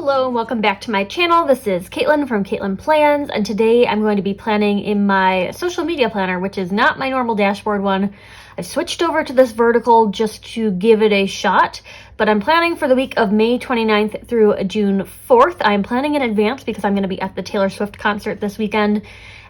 Hello and welcome back to my channel. This is Caitlin from Caitlin Plans, and today I'm going to be planning in my social media planner, which is not my normal dashboard one. I've switched over to this vertical just to give it a shot, but I'm planning for the week of May 29th through June 4th. I'm planning in advance because I'm going to be at the Taylor Swift concert this weekend,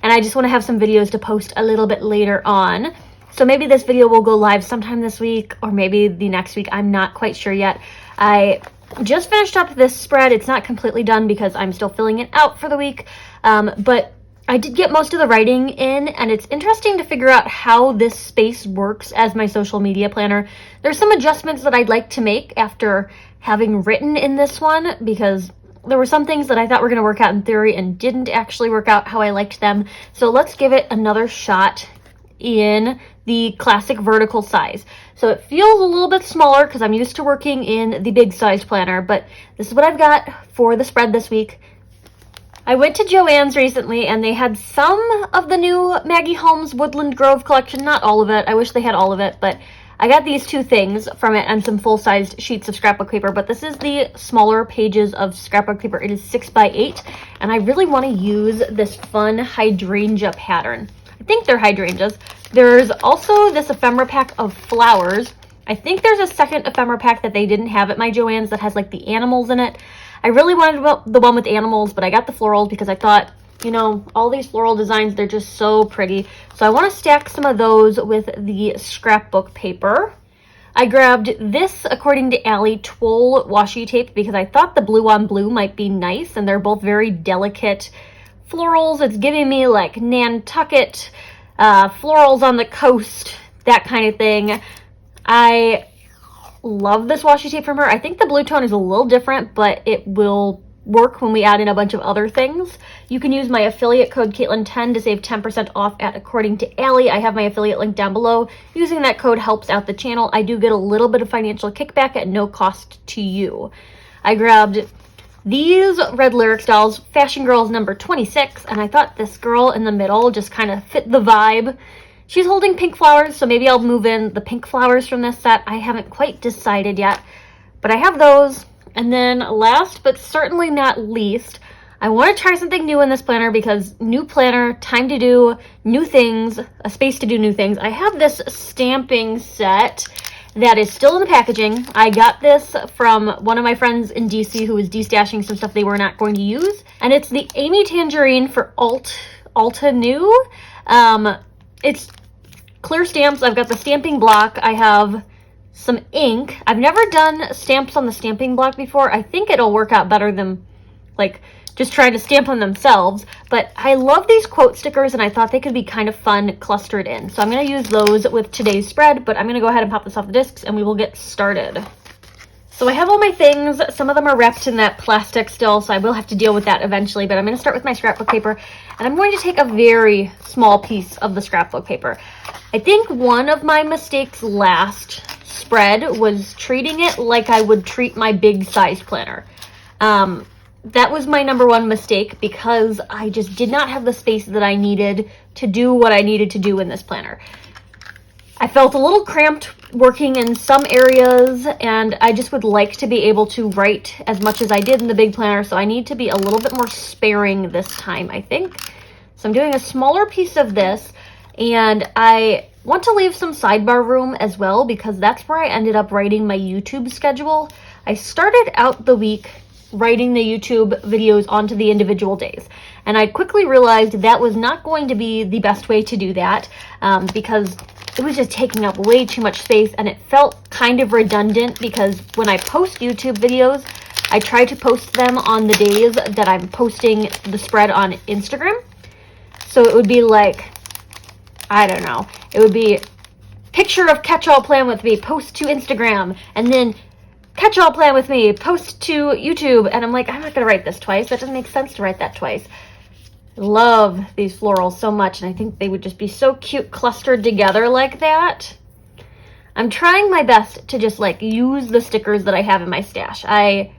and I just want to have some videos to post a little bit later on. So maybe this video will go live sometime this week or maybe the next week. I'm not quite sure yet. I just finished up this spread. It's not completely done because I'm still filling it out for the week, but I did get most of the writing in, and it's interesting to figure out how this space works as my social media planner. There's some adjustments that I'd like to make after having written in this one, because there were some things that I thought were going to work out in theory and didn't actually work out how I liked them. So let's give it another shot in the classic vertical size. So it feels a little bit smaller because I'm used to working in the big size planner, but this is what I've got for the spread this week. I went to Joann's recently and they had some of the new Maggie Holmes Woodland Grove collection, not all of it. I wish they had all of it, but I got these two things from it and some full-sized sheets of scrapbook paper, but this is the smaller pages of scrapbook paper. It is 6x8, and I really want to use this fun hydrangea pattern. I think they're hydrangeas. There's also this ephemera pack of flowers. I think there's a second ephemera pack that they didn't have at my Joann's that has like the animals in it. I really wanted the one with animals, but I got the florals because I thought, you know, all these floral designs, they're just so pretty. So I want to stack some of those with the scrapbook paper. I grabbed this, according to Allie, twoll washi tape because I thought the blue on blue might be nice, and they're both very delicate florals. It's giving me like Nantucket, florals on the coast, that kind of thing. I love this washi tape from her. I think the blue tone is a little different, but it will work when we add in a bunch of other things. You can use my affiliate code Caitlin10 to save 10% off at According to Allie. I have my affiliate link down below. Using that code helps out the channel. I do get a little bit of financial kickback at no cost to you. I grabbed these Red Lyrics dolls, Fashion Girls number 26, and I thought this girl in the middle just kind of fit the vibe. She's holding pink flowers, so maybe I'll move in the pink flowers from this set. I haven't quite decided yet, but I have those. And then last but certainly not least, I want to try something new in this planner because new planner, time to do new things, a space to do new things. I have this stamping set that is still in the packaging. I got this from one of my friends in DC who was destashing some stuff they were not going to use. And it's the Amy Tangerine for Alta New. It's clear stamps. I've got the stamping block. I have some ink. I've never done stamps on the stamping block before. I think it'll work out better than like just trying to stamp on themselves, but I love these quote stickers and I thought they could be kind of fun clustered in. So I'm going to use those with today's spread, but I'm going to go ahead and pop this off the discs and we will get started. So I have all my things. Some of them are wrapped in that plastic still, so I will have to deal with that eventually, but I'm going to start with my scrapbook paper, and I'm going to take a very small piece of the scrapbook paper. I think one of my mistakes last spread was treating it like I would treat my big size planner. That was my number one mistake because I just did not have the space that I needed to do what I needed to do in this planner. I felt a little cramped working in some areas, and I just would like to be able to write as much as I did in the big planner, so I need to be a little bit more sparing this time, I think. So I'm doing a smaller piece of this, and I want to leave some sidebar room as well because that's where I ended up writing my YouTube schedule. I started out the week writing the YouTube videos onto the individual days, and I quickly realized that was not going to be the best way to do that because it was just taking up way too much space, and it felt kind of redundant because when I post YouTube videos, I try to post them on the days that I'm posting the spread on Instagram. So it would be like, I don't know, it would be picture of catch-all plan with me, post to Instagram, and then catch-all plan with me, post to YouTube. And I'm like, I'm not going to write this twice. That doesn't make sense to write that twice. Love these florals so much, and I think they would just be so cute clustered together like that. I'm trying my best to just like use the stickers that I have in my stash. I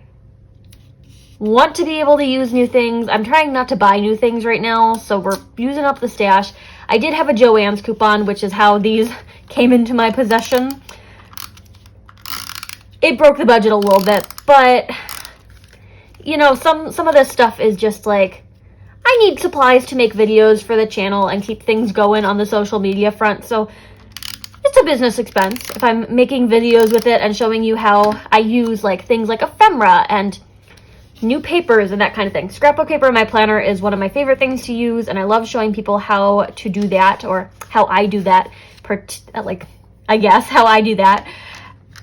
want to be able to use new things. I'm trying not to buy new things right now, so we're using up the stash. I did have a Joann's coupon, which is how these came into my possession. It broke the budget a little bit, but you know, some of this stuff is just like, I need supplies to make videos for the channel and keep things going on the social media front. So it's a business expense if I'm making videos with it and showing you how I use like things like ephemera and new papers and that kind of thing. Scrapbook paper in my planner is one of my favorite things to use, and I love showing people how to do that, or how I do that, like, I guess, how I do that.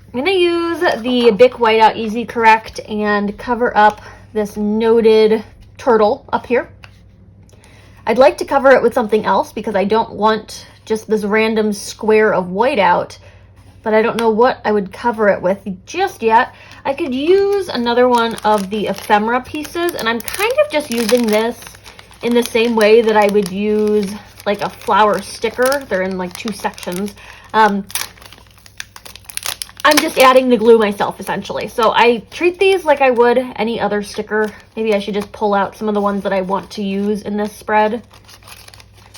I'm going to use the Bic Whiteout Easy Correct and cover up this noted turtle up here. I'd like to cover it with something else because I don't want just this random square of whiteout, but I don't know what I would cover it with just yet. I could use another one of the ephemera pieces, and I'm kind of just using this in the same way that I would use like a flower sticker. They're in like 2 sections. I'm just adding the glue myself, essentially. So I treat these like I would any other sticker. Maybe I should just pull out some of the ones that I want to use in this spread.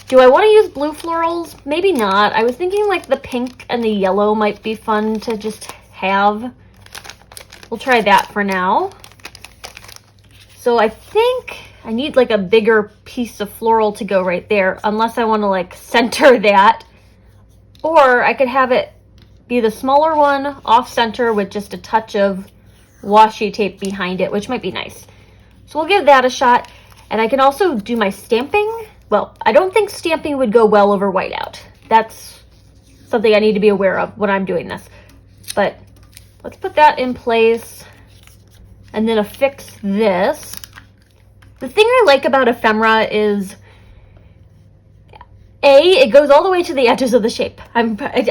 Do I want to use blue florals? Maybe not. I was thinking like the pink and the yellow might be fun to just have. We'll try that for now. So I think I need like a bigger piece of floral to go right there, unless I want to like center that. Or I could have it be the smaller one off center with just a touch of washi tape behind it, which might be nice. So we'll give that a shot. And I can also do my stamping. Well, I don't think stamping would go well over whiteout. That's something I need to be aware of when I'm doing this. But let's put that in place and then affix this. The thing I like about ephemera is, it goes all the way to the edges of the shape. I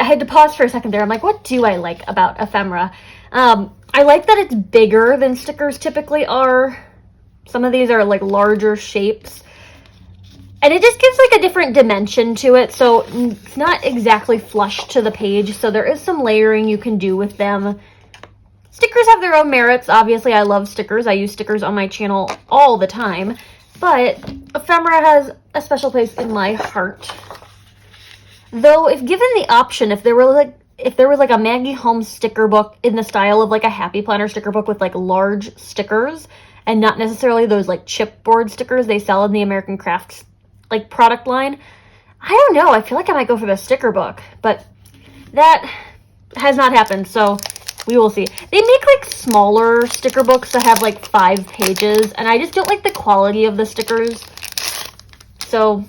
had to pause for a second there. I'm like, what do I like about ephemera? I like that it's bigger than stickers typically are. Some of these are like larger shapes. And it just gives like a different dimension to it. So it's not exactly flush to the page. So there is some layering you can do with them. Stickers have their own merits. Obviously, I love stickers. I use stickers on my channel all the time. But ephemera has a special place in my heart. Though, if given the option, if there was like a Maggie Holmes sticker book in the style of like a Happy Planner sticker book with like large stickers and not necessarily those like chipboard stickers they sell in the American Crafts like product line, I don't know. I feel like I might go for the sticker book, but that has not happened. So we will see. They make like smaller sticker books that have like 5 pages, and I just don't like the quality of the stickers. So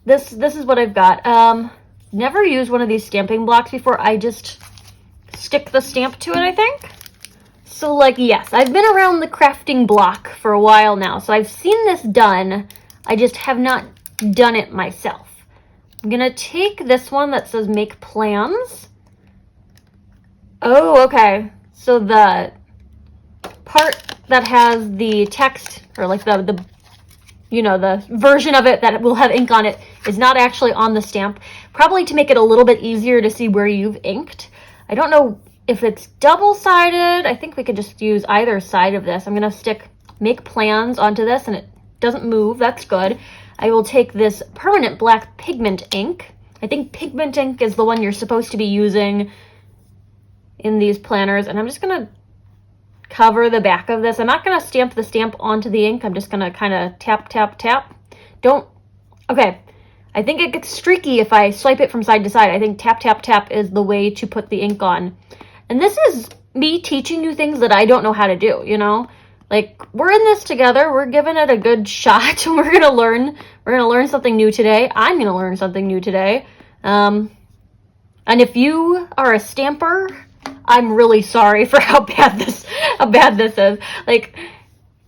this is what I've got. Never used one of these stamping blocks before. I just stick the stamp to it, I think. So like, yes, I've been around the crafting block for a while now, so I've seen this done. I just have not done it myself. I'm gonna take this one that says make plans. Oh, okay. So the part that has the text, or like the you know, the version of it that will have ink on it, is not actually on the stamp, probably to make it a little bit easier to see where you've inked. I don't know if it's double-sided. I think we could just use either side of this. I'm gonna stick make plans onto this, and it doesn't move. That's good. I will take this permanent black pigment ink. I think pigment ink is the one you're supposed to be using in these planners, and I'm just gonna cover the back of this. I'm not gonna stamp the stamp onto the ink. I'm just gonna kind of tap, tap, tap. Okay. I think it gets streaky if I swipe it from side to side. I think tap, tap, tap is the way to put the ink on. And this is me teaching you things that I don't know how to do, you know? Like, we're in this together. We're giving it a good shot. We're gonna learn something new today. I'm gonna learn something new today. And if you are a stamper, I'm really sorry for how bad this is. Like,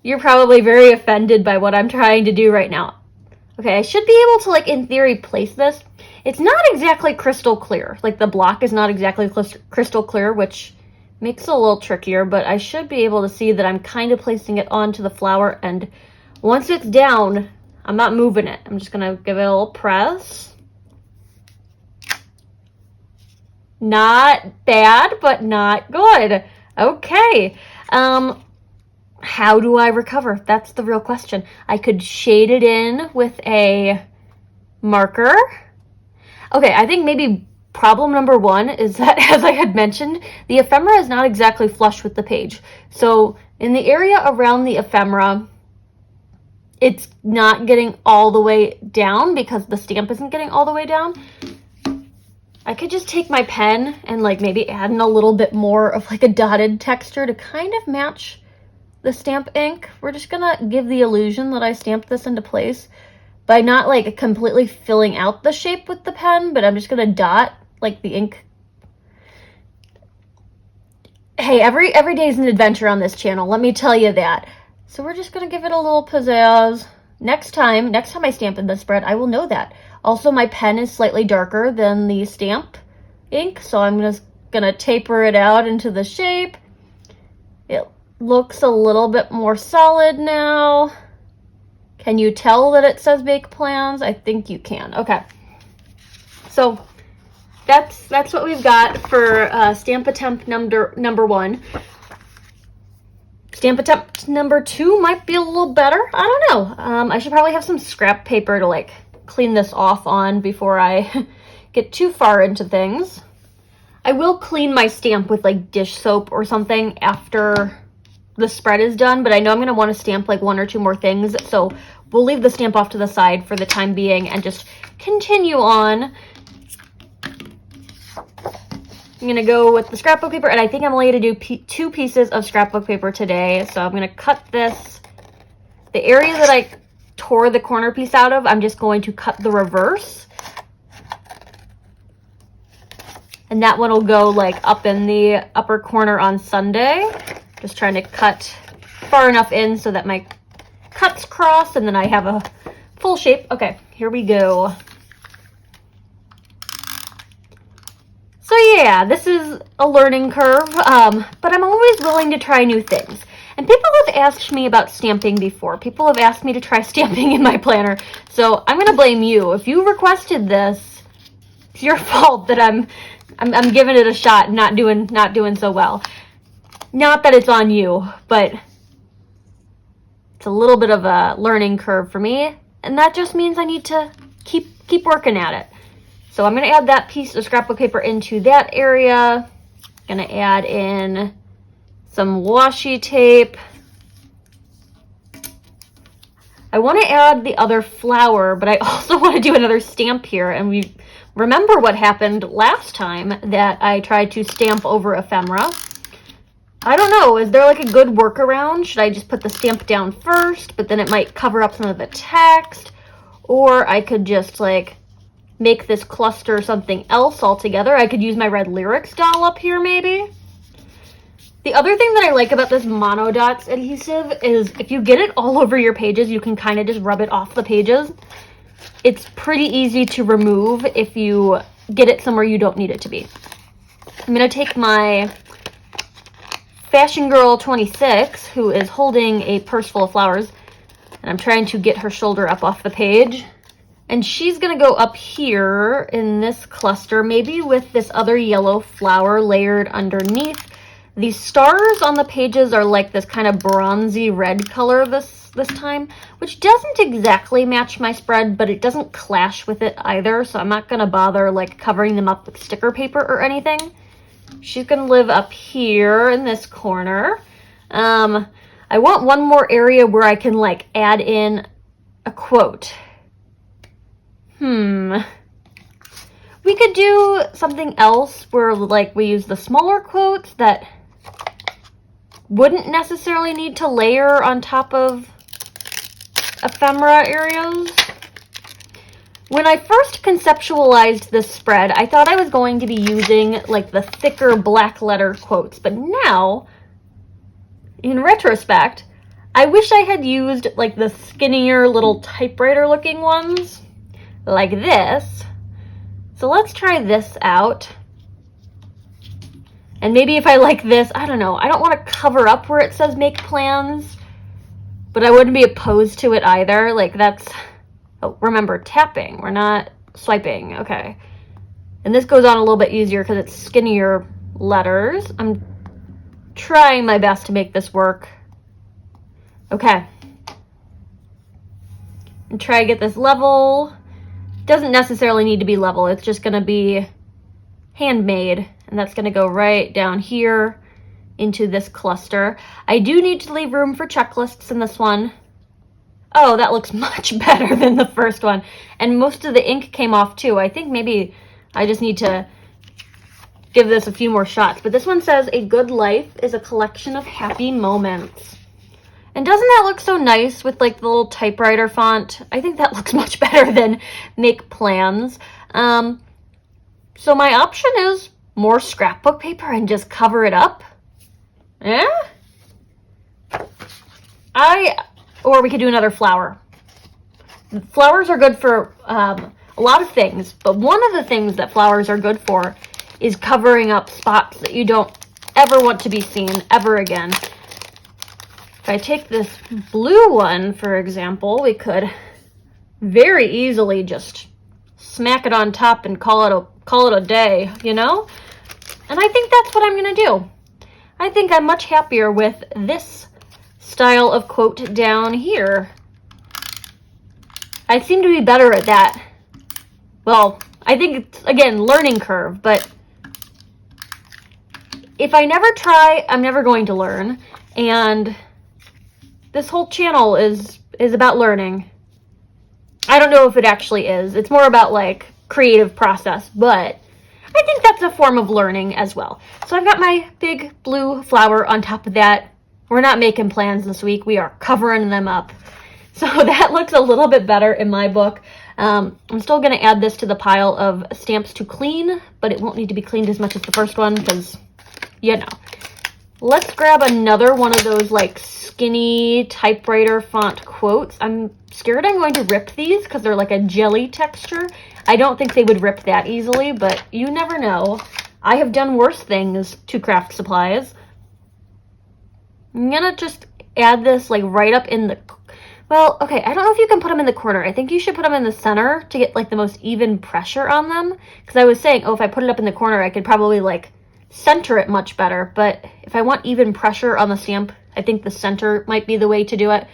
you're probably very offended by what I'm trying to do right now. Okay, I should be able to, like, in theory, place this. It's not exactly crystal clear. Like, the block is not exactly crystal clear, which makes it a little trickier, but I should be able to see that I'm kind of placing it onto the flower, and once it's down, I'm not moving it. I'm just gonna give it a little press. Not bad, but not good. Okay. How do I recover? That's the real question. I could shade it in with a marker. Okay, I think maybe problem number 1 is that, as I had mentioned, the ephemera is not exactly flush with the page. So In the area around the ephemera, it's not getting all the way down because the stamp isn't getting all the way down. I could just take my pen and like maybe add in a little bit more of like a dotted texture to kind of match the stamp ink. We're just gonna give the illusion that I stamped this into place by not like completely filling out the shape with the pen, but I'm just gonna dot like the ink. Hey, every day is an adventure on this channel, let me tell you that. So we're just gonna give it a little pizzazz. Next time I stamp in the spread, I will know that. Also, my pen is slightly darker than the stamp ink, so I'm just gonna taper it out into the shape. It looks a little bit more solid now. Can you tell that it says Make Plans? I think you can. Okay. So that's what we've got for stamp attempt number 1. Stamp attempt number 2 might be a little better. I don't know. I should probably have some scrap paper to like clean this off on before I get too far into things. I will clean my stamp with like dish soap or something after the spread is done, but I know I'm going to want to stamp like 1 or 2 more things, so we'll leave the stamp off to the side for the time being and just continue on. I'm going to go with the scrapbook paper, and I think I'm only going to do 2 pieces of scrapbook paper today, so I'm going to cut this. The area that I tore the corner piece out of, I'm just going to cut the reverse. And that one will go like up in the upper corner on Sunday. Just trying to cut far enough in so that my cuts cross and then I have a full shape. Okay, here we go. So yeah, this is a learning curve, but I'm always willing to try new things. And people have asked me about stamping before. People have asked me to try stamping in my planner. So I'm gonna blame you. If you requested this, it's your fault that I'm giving it a shot and not doing so well. Not that it's on you, but it's a little bit of a learning curve for me, and that just means I need to keep working at it. So I'm going to add that piece of scrapbook paper into that area. Going to add in some washi tape. I want to add the other flower, but I also want to do another stamp here, and we remember what happened last time that I tried to stamp over ephemera. I don't know, is there like a good workaround? Should I just put the stamp down first, but then it might cover up some of the text? Or I could just like make this cluster something else altogether. I could use my red lyrics doll up here maybe. The other thing that I like about this monodots adhesive is if you get it all over your pages, you can kind of just rub it off the pages. It's pretty easy to remove if you get it somewhere you don't need it to be. I'm going to take my Fashion Girl 26, who is holding a purse full of flowers, and I'm trying to get her shoulder up off the page. And she's going to go up here in this cluster, maybe with this other yellow flower layered underneath. The stars on the pages are like this kind of bronzy red color this time, which doesn't exactly match my spread, but it doesn't clash with it either, so I'm not going to bother like covering them up with sticker paper or anything. She's going to live up here in this corner. I want one more area where I can like add in a quote. We could do something else where like we use the smaller quotes that wouldn't necessarily need to layer on top of ephemera areas. When I first conceptualized this spread, I thought I was going to be using like the thicker black letter quotes, but now, in retrospect, I wish I had used like the skinnier little typewriter looking ones, like this. So let's try this out. And maybe if I like this, I don't know, I don't want to cover up where it says Make Plans, but I wouldn't be opposed to it either. Like that's, oh, remember, tapping, we're not swiping, okay. And this goes on a little bit easier because it's skinnier letters. I'm trying my best to make this work. Okay. And try to get this level. Doesn't necessarily need to be level, it's just gonna be handmade. And that's gonna go right down here into this cluster. I do need to leave room for checklists in this one. Oh, that looks much better than the first one. And most of the ink came off too. I think maybe I just need to give this a few more shots. But this one says, a good life is a collection of happy moments. And doesn't that look so nice with like the little typewriter font? I think that looks much better than make plans. So my option is more scrapbook paper and just cover it up. Yeah? Or we could do another flower. Flowers are good for a lot of things, but one of the things that flowers are good for is covering up spots that you don't ever want to be seen ever again. If I take this blue one, for example, we could very easily just smack it on top and call it a day, you know? And I think that's what I'm gonna do. I think I'm much happier with this style of quote down here. I seem to be better at that. Well, I think it's, again, learning curve, but if I never try, I'm never going to learn. And this whole channel is about learning. I don't know if it actually is. It's more about like creative process, but I think that's a form of learning as well. So I've got my big blue flower on top of that. We're not making plans this week. We are covering them up. So that looks a little bit better in my book. I'm still going to add this to the pile of stamps to clean, but it won't need to be cleaned as much as the first one because, you know. Let's grab another one of those like skinny typewriter font quotes. I'm scared I'm going to rip these because they're like a jelly texture. I don't think they would rip that easily, but you never know. I have done worse things to craft supplies. I'm gonna just add this like right up in the, well, okay, I don't know if you can put them in the corner. I think you should put them in the center to get like the most even pressure on them. Because I was saying, oh, if I put it up in the corner, I could probably like center it much better. But if I want even pressure on the stamp, I think the center might be the way to do it.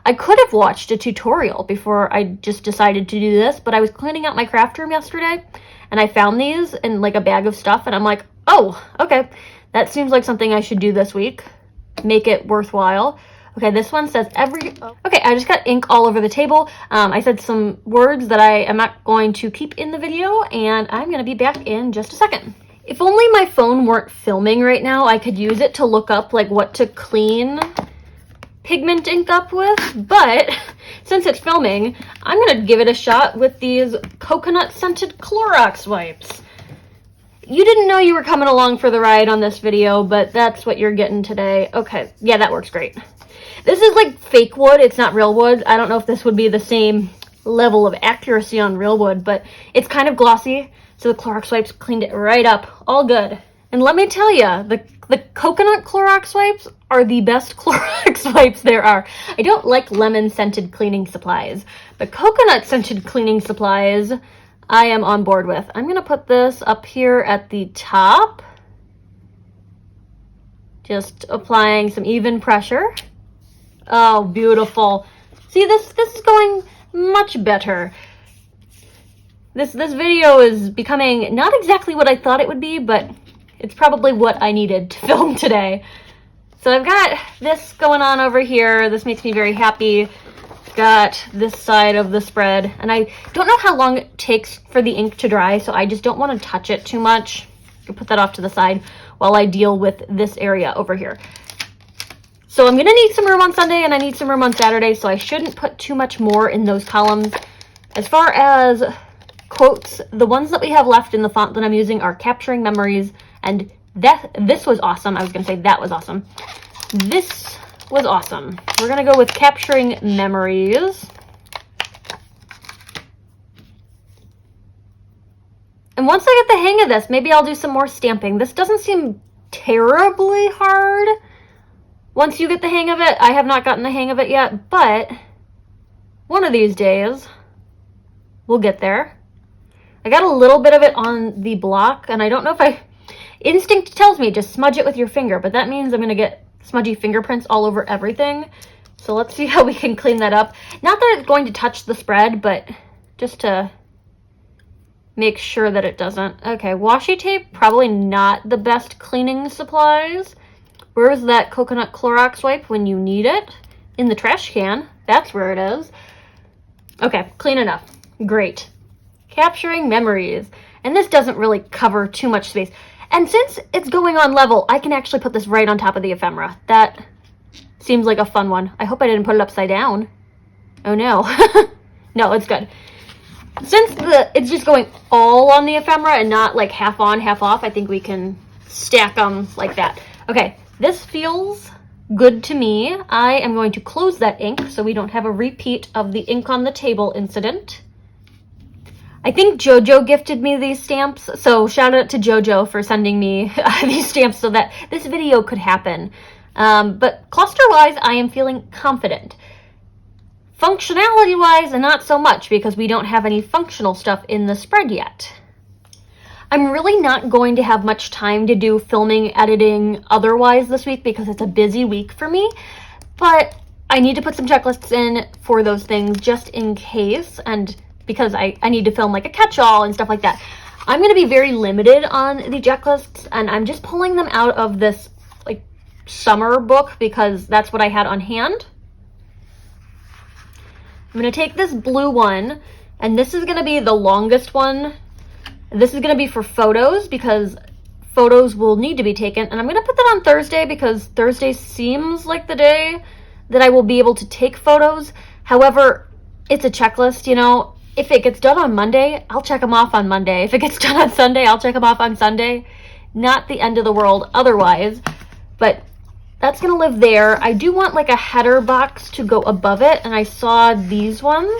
I could have watched a tutorial before I just decided to do this, but I was cleaning out my craft room yesterday and I found these in like a bag of stuff and I'm like, oh, okay, that seems like something I should do this week. Make it worthwhile. Okay, this one says okay, I just got ink all over the table. I said some words that I am not going to keep in the video, and I'm going to be back in just a second. If only my phone weren't filming right now, I could use it to look up like what to clean pigment ink up with, but since it's filming, I'm going to give it a shot with these coconut scented Clorox wipes. You didn't know you were coming along for the ride on this video, but that's what you're getting today. Okay, yeah, that works great. This is like fake wood, it's not real wood. I don't know if this would be the same level of accuracy on real wood, but it's kind of glossy, so the Clorox wipes cleaned it right up. All good. And let me tell you, the coconut Clorox wipes are the best Clorox wipes there are. I don't like lemon-scented cleaning supplies, but coconut-scented cleaning supplies I am on board with. I'm going to put this up here at the top. Just applying some even pressure. Oh, beautiful. See, this is going much better. This video is becoming not exactly what I thought it would be, but it's probably what I needed to film today. So I've got this going on over here. This makes me very happy. Got this side of the spread, and I don't know how long it takes for the ink to dry, so I just don't want to touch it too much. I can put that off to the side while I deal with this area over here. So I'm gonna need some room on Sunday and I need some room on Saturday, so I shouldn't put too much more in those columns. As far as quotes, the ones that we have left in the font that I'm using are Capturing Memories, and this was awesome. I was gonna say that was awesome. This was awesome. We're gonna go with Capturing Memories. And once I get the hang of this, maybe I'll do some more stamping. This doesn't seem terribly hard. Once you get the hang of it, I have not gotten the hang of it yet, but one of these days, we'll get there. I got a little bit of it on the block, and I don't know if instinct tells me just smudge it with your finger, but that means I'm gonna get smudgy fingerprints all over everything. So let's see how we can clean that up. Not that it's going to touch the spread, but just to make sure that it doesn't. Okay, washi tape, probably not the best cleaning supplies. Where's that coconut Clorox wipe when you need it? In the trash can. That's where it is. Okay, clean enough. Great. Capturing memories. And this doesn't really cover too much space. And since it's going on level, I can actually put this right on top of the ephemera. That seems like a fun one. I hope I didn't put it upside down. Oh no. No, it's good. Since it's just going all on the ephemera and not like half on, half off, I think we can stack them like that. Okay, this feels good to me. I am going to close that ink so we don't have a repeat of the ink on the table incident. I think JoJo gifted me these stamps, so shout out to JoJo for sending me these stamps so that this video could happen. But cluster-wise, I am feeling confident. Functionality-wise, not so much because we don't have any functional stuff in the spread yet. I'm really not going to have much time to do filming, editing, otherwise this week because it's a busy week for me, but I need to put some checklists in for those things just in case, and because I need to film like a catch-all and stuff like that. I'm going to be very limited on the checklists, and I'm just pulling them out of this like summer book because that's what I had on hand. I'm going to take this blue one, and this is going to be the longest one. This is going to be for photos because photos will need to be taken, and I'm going to put that on Thursday because Thursday seems like the day that I will be able to take photos. However, it's a checklist, you know. If it gets done on Monday, I'll check them off on Monday. If it gets done on Sunday, I'll check them off on Sunday. Not the end of the world otherwise, but that's going to live there. I do want like a header box to go above it, and I saw these ones.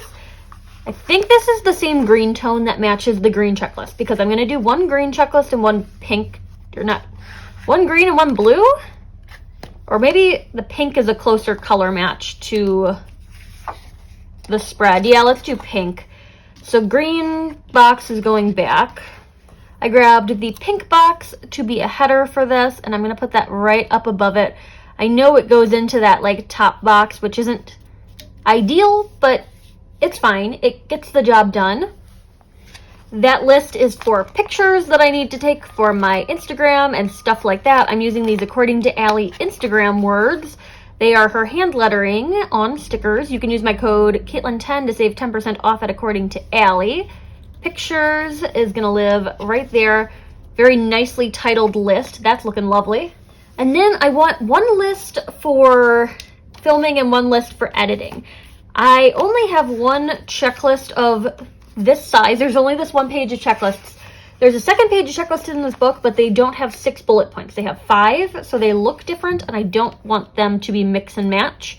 I think this is the same green tone that matches the green checklist because I'm going to do one green checklist and one pink, or not, one green and one blue? Or maybe the pink is a closer color match to the spread. Yeah, let's do pink. So green box is going back. I grabbed the pink box to be a header for this, and I'm going to put that right up above it. I know it goes into that like top box, which isn't ideal, but it's fine. It gets the job done. That list is for pictures that I need to take for my Instagram and stuff like that. I'm using these according to Allie Instagram words. They are her hand lettering on stickers. You can use my code Caitlin10 to save 10% off at According to Allie. Pictures is going to live right there. Very nicely titled list. That's looking lovely. And then I want one list for filming and one list for editing. I only have one checklist of this size. There's only this one page of checklists. There's a second page of checklists in this book, but they don't have 6 bullet points. They have 5, so they look different, and I don't want them to be mix and match.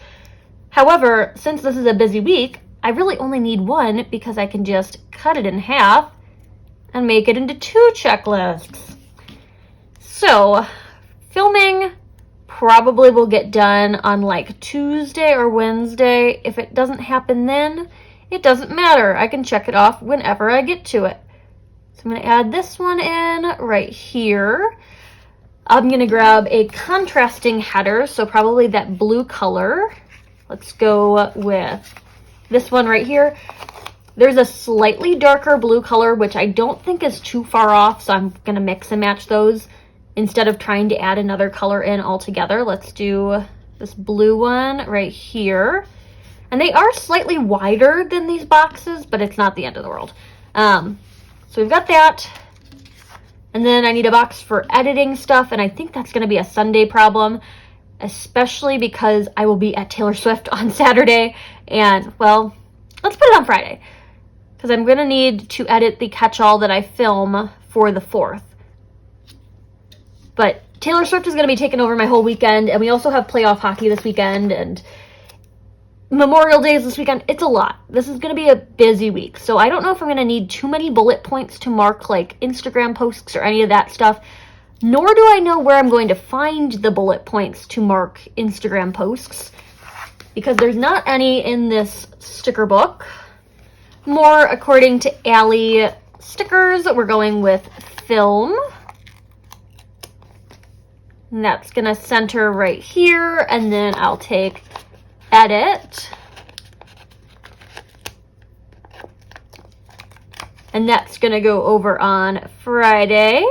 However, since this is a busy week, I really only need one because I can just cut it in half and make it into 2 checklists. So, filming probably will get done on like Tuesday or Wednesday. If it doesn't happen then, it doesn't matter. I can check it off whenever I get to it. So I'm going to add this one in right here. I'm going to grab a contrasting header, so probably that blue color. Let's go with this one right here. There's a slightly darker blue color, which I don't think is too far off, so I'm going to mix and match those instead of trying to add another color in altogether. Let's do this blue one right here. And they are slightly wider than these boxes, but it's not the end of the world. So we've got that. And then I need a box for editing stuff, and I think that's going to be a Sunday problem, especially because I will be at Taylor Swift on Saturday. And, well, let's put it on Friday, because I'm going to need to edit the catch-all that I film for the 4th. But Taylor Swift is going to be taking over my whole weekend, and we also have playoff hockey this weekend, and Memorial Day is this weekend. It's a lot. This is going to be a busy week. So I don't know if I'm going to need too many bullet points to mark like Instagram posts or any of that stuff. Nor do I know where I'm going to find the bullet points to mark Instagram posts, because there's not any in this sticker book. More according to Allie stickers, we're going with film. And that's going to center right here, and then I'll take edit, and that's going to go over on Friday.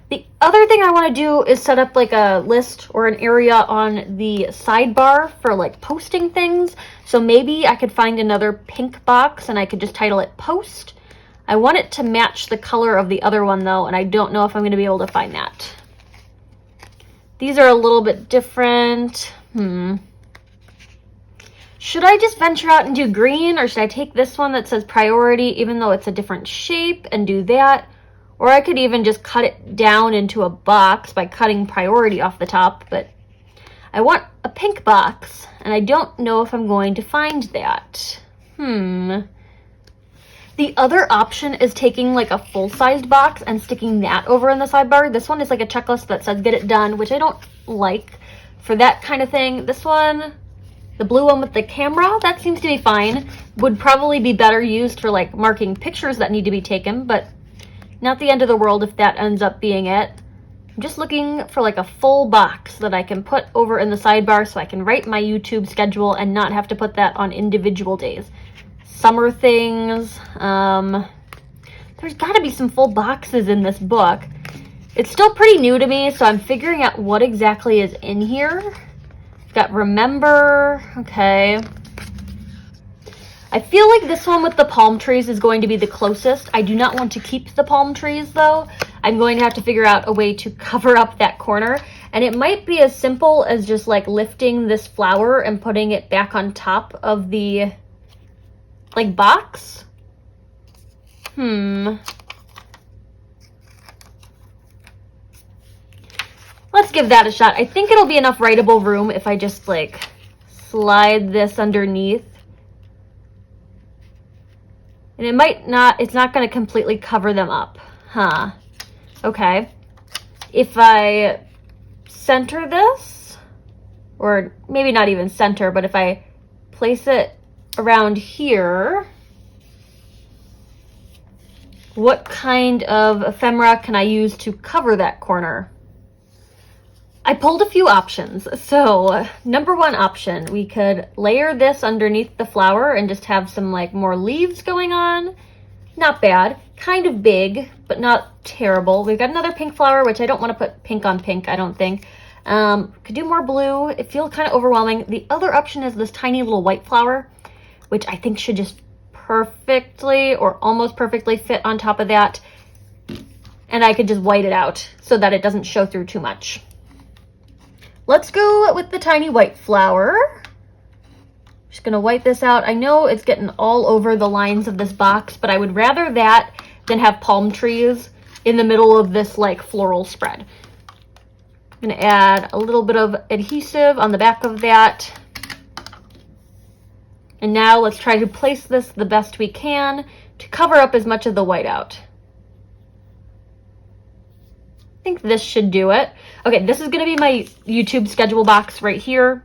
The The other thing I want to do is set up like a list or an area on the sidebar for like posting things. So maybe I could find another pink box and I could just title it Post. I want it to match the color of the other one though, and I don't know if I'm going to be able to find that. These are a little bit different. Should I just venture out and do green, or should I take this one that says priority even though it's a different shape and do that? Or I could even just cut it down into a box by cutting priority off the top, but I want a pink box, and I don't know if I'm going to find that. The other option is taking like a full-sized box and sticking that over in the sidebar. This one is like a checklist that says get it done, which I don't like for that kind of thing. This one, the blue one with the camera, that seems to be fine. Would probably be better used for like marking pictures that need to be taken, but not the end of the world if that ends up being it. I'm just looking for like a full box that I can put over in the sidebar so I can write my YouTube schedule and not have to put that on individual days. Summer things. There's got to be some full boxes in this book. It's still pretty new to me, so I'm figuring out what exactly is in here. Got remember. Okay. I feel like this one with the palm trees is going to be the closest. I do not want to keep the palm trees though. I'm going to have to figure out a way to cover up that corner. And it might be as simple as just like lifting this flower and putting it back on top of the like box. Let's give that a shot. I think it'll be enough writable room if I just like slide this underneath. And it might not, it's not going to completely cover them up. Okay. If I center this, or maybe not even center, but if I place it around here, what kind of ephemera can I use to cover that corner? I pulled a few options. So number one option, we could layer this underneath the flower and just have some like more leaves going on. Not bad. Kind of big, but not terrible. We've got another pink flower, which I don't want to put pink on pink, I don't think. Could do more blue. It feels kind of overwhelming. The other option is this tiny little white flower, which I think should just perfectly or almost perfectly fit on top of that. And I could just white it out so that it doesn't show through too much. Let's go with the tiny white flower. Just gonna white this out. I know it's getting all over the lines of this box, but I would rather that than have palm trees in the middle of this like floral spread. I'm gonna add a little bit of adhesive on the back of that. And now let's try to place this the best we can to cover up as much of the white out. I think this should do it. Okay, this is going to be my YouTube schedule box right here.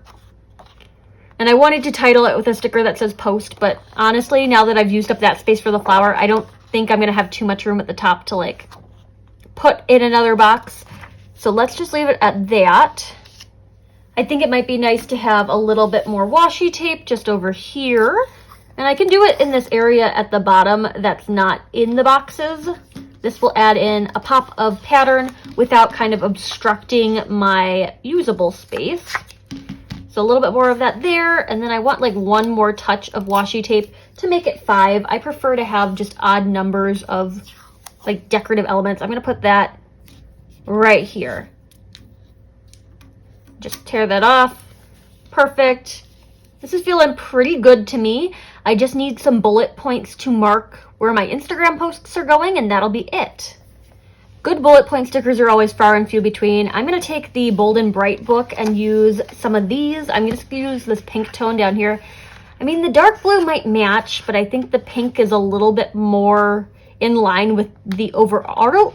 And I wanted to title it with a sticker that says Post, but honestly, now that I've used up that space for the flower, I don't think I'm going to have too much room at the top to like put in another box. So let's just leave it at that. I think it might be nice to have a little bit more washi tape just over here. And I can do it in this area at the bottom that's not in the boxes. This will add in a pop of pattern without kind of obstructing my usable space. So a little bit more of that there. And then I want like one more touch of washi tape to make it 5. I prefer to have just odd numbers of like decorative elements. I'm going to put that right here. Just tear that off. Perfect. This is feeling pretty good to me. I just need some bullet points to mark where my Instagram posts are going, and that'll be it. Good bullet point stickers are always far and few between. I'm going to take the Bold and Bright book and use some of these. I'm going to use this pink tone down here. I mean, the dark blue might match, but I think the pink is a little bit more in line with the overarching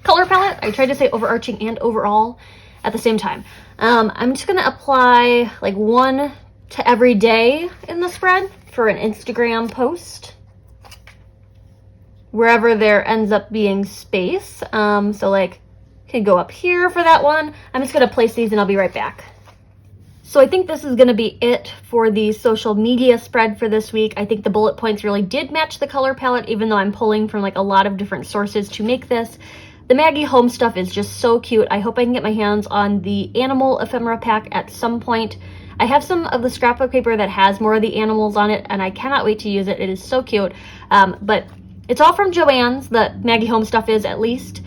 color palette. I tried to say overarching and overall at the same time. I'm just going to apply like one to every day in the spread for an Instagram post, wherever there ends up being space. So like, can go up here for that one. I'm just going to place these and I'll be right back. So I think this is going to be it for the social media spread for this week. I think the bullet points really did match the color palette, even though I'm pulling from like a lot of different sources to make this. The Maggie Holmes stuff is just so cute. I hope I can get my hands on the animal ephemera pack at some point. I have some of the scrapbook paper that has more of the animals on it, and I cannot wait to use it. It is so cute. But it's all from Joann's, the Maggie Holmes stuff is, at least.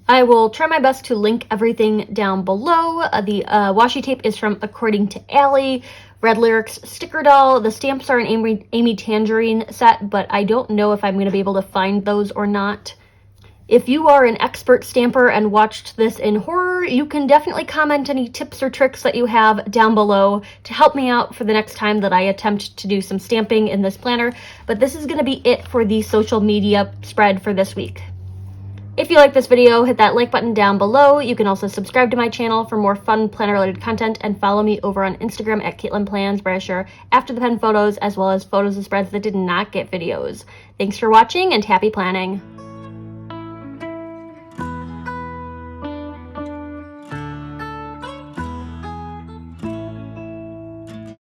I will try my best to link everything down below. The washi tape is from According to Allie. Red Lyrics sticker doll. The stamps are an Amy Tangerine set, but I don't know if I'm going to be able to find those or not. If you are an expert stamper and watched this in horror, you can definitely comment any tips or tricks that you have down below to help me out for the next time that I attempt to do some stamping in this planner. But this is going to be it for the social media spread for this week. If you like this video, hit that like button down below. You can also subscribe to my channel for more fun planner-related content and follow me over on Instagram at CaitlinPlans, where I share after the pen photos as well as photos of spreads that did not get videos. Thanks for watching and happy planning!